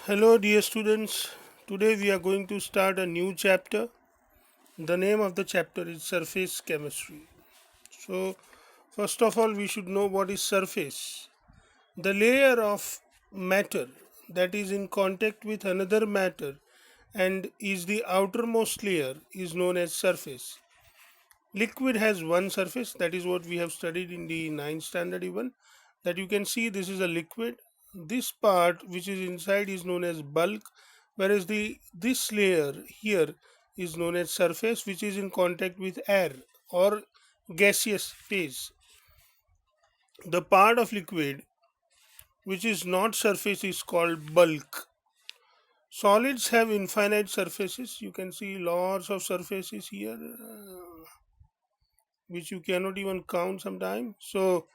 Hello, dear students. Today we are going to start a new chapter. The name of the chapter is Surface Chemistry. So, first of all, we should know what is surface. The layer of matter that is in contact with another matter and is the outermost layer is known as surface. Liquid has one surface, that is what we have studied in the ninth standard even, that you can see this is a liquid. This part which is inside is known as bulk, whereas the this layer here is known as surface, which is in contact with air or gaseous phase. The part of liquid which is not surface is called bulk. Solids have infinite surfaces. You can see lots of surfaces here, which you cannot even count sometimes. So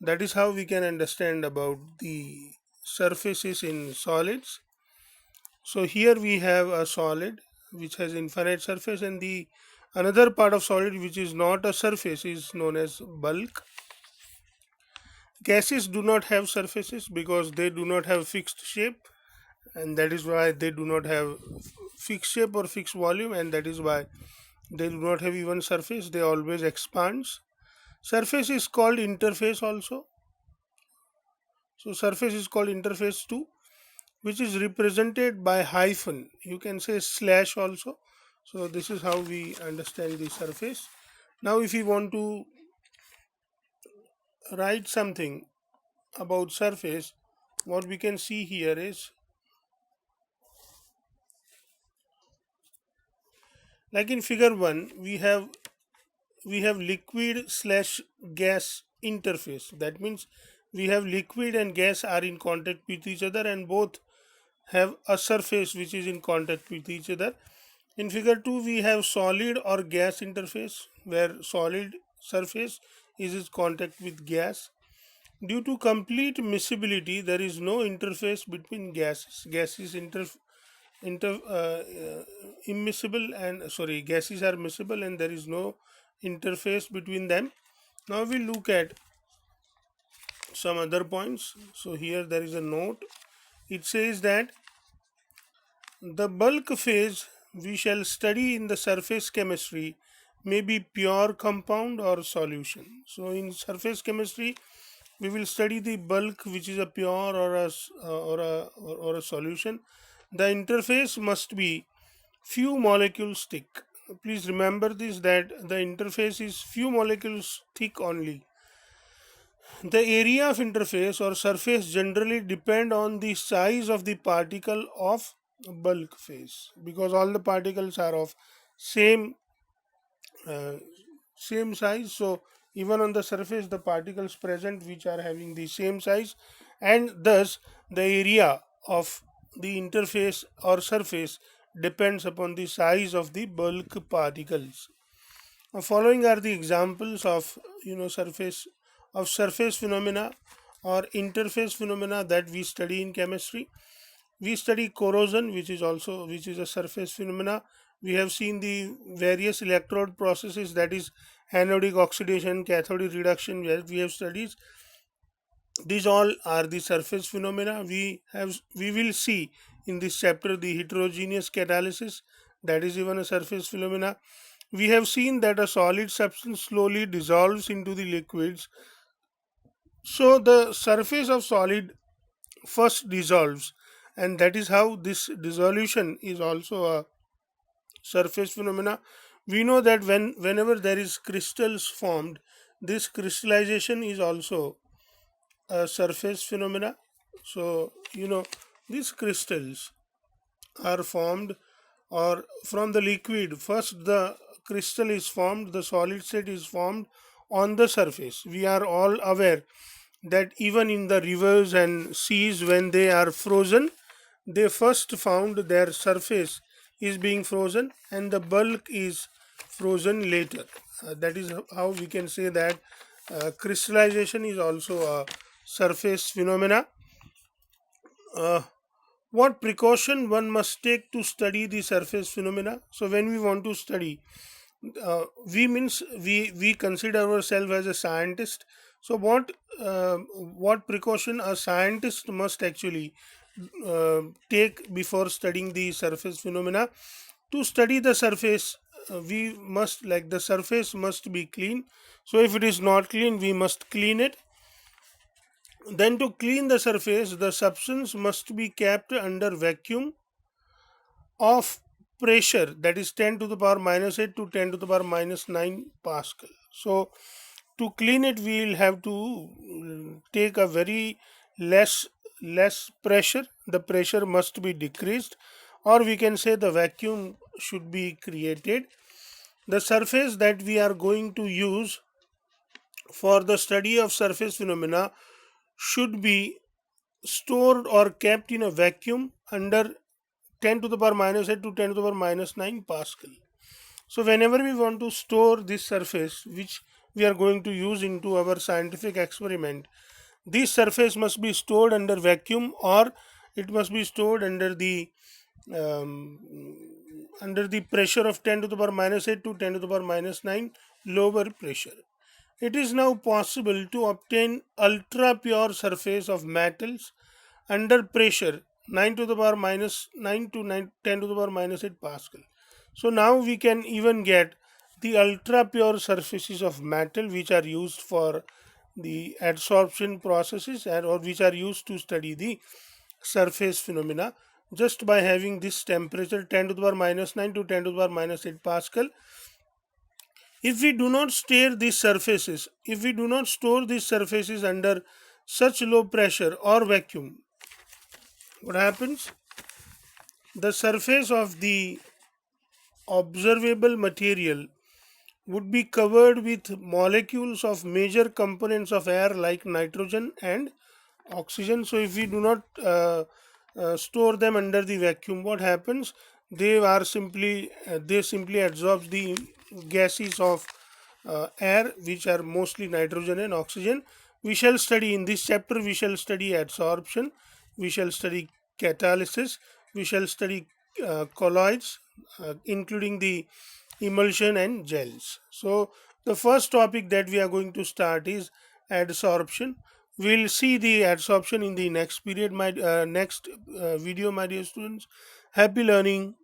that is how we can understand about the surfaces in solids. So here we have a solid which has infinite surface, and the another part of solid which is not a surface is known as bulk. Gases do not have surfaces because they do not have fixed shape, and that is why they do not have fixed shape or fixed volume, and that is why they do not have even surface. They always expands. Surface is called interface also. So surface is called interface too, which is represented by hyphen. You can say slash also. So this is how we understand the surface. Now if you want to write something about surface, what we can see here is, like in figure 1, we have liquid slash gas interface. That means we have liquid and gas are in contact with each other, and both have a surface which is in contact with each other. In figure 2, we have solid or gas interface, where solid surface is in contact with gas. Due to complete miscibility, there is no interface between gases. Gases inter immiscible, and sorry, gases are miscible and there is no interface between them. Now we look at some other points. So here there is a note. It says that the bulk phase we shall study in the surface chemistry may be pure compound or solution. So in surface chemistry, we will study the bulk, which is a pure or a solution. The interface must be few molecules thick. Please remember this, that the interface is few molecules thick only. The area of interface or surface generally depend on the size of the particle of bulk phase, because all the particles are of same uh, same size. So even on the surface, the particles present which are having the same size, and thus the area of the interface or surface depends upon the size of the bulk particles. Following are the examples of surface phenomena or interface phenomena that we study in chemistry. We study corrosion, which is a surface phenomena. We have seen the various electrode processes, that is anodic oxidation, cathodic reduction, where we have studied. These all are the surface phenomena. We will see in this chapter the heterogeneous catalysis, that is even a surface phenomena. We have seen that a solid substance slowly dissolves into the liquids. So the surface of solid first dissolves, and that is how this dissolution is also a surface phenomena. We know that whenever there is crystals formed, this crystallization is also a surface phenomena. So these crystals are formed, or from the liquid first the crystal is formed, the solid state is formed on the surface. We are all aware that even in the rivers and seas, when they are frozen, they first found their surface is being frozen and the bulk is frozen later. That is how we can say that crystallization is also a surface phenomena. uh, what precaution one must take to study the surface phenomena? So when we want to study, we consider ourselves as a scientist. So what precaution a scientist must actually take before studying the surface phenomena. To study the surface, we must, like, the surface must be clean. So if it is not clean, we must clean it. Then to clean the surface, the substance must be kept under vacuum of pressure, that is 10 to the power minus 8 to 10 to the power minus 9 Pascal. So to clean it, we will have to take a very less pressure. The pressure must be decreased, or we can say the vacuum should be created. The surface that we are going to use for the study of surface phenomena should be stored or kept in a vacuum under 10 to the power minus 8 to 10 to the power minus 9 Pascal. So whenever we want to store this surface which we are going to use into our scientific experiment, this surface must be stored under vacuum, or it must be stored um, under the pressure of 10 to the power minus 8 to 10 to the power minus 9 lower pressure. It is now possible to obtain ultra pure surface of metals under pressure 9 to the power minus 9 to 10 to the power minus 8 Pascal. So now we can even get the ultra pure surfaces of metal which are used for the adsorption processes, and or which are used to study the surface phenomena, just by having this temperature 10 to the power minus 9 to 10 to the power minus 8 Pascal. If we do not store these surfaces under such low pressure or vacuum, what happens? The surface of the observable material would be covered with molecules of major components of air like nitrogen and oxygen. So if we do not store them under the vacuum, what happens? They simply absorb the gases of air, which are mostly nitrogen and oxygen. We shall study in this chapter, we shall study adsorption, we shall study catalysis, we shall study colloids, including the emulsion and gels. So the first topic that we are going to start is adsorption. We'll see the adsorption in the next period, my next video, my dear students. Happy learning.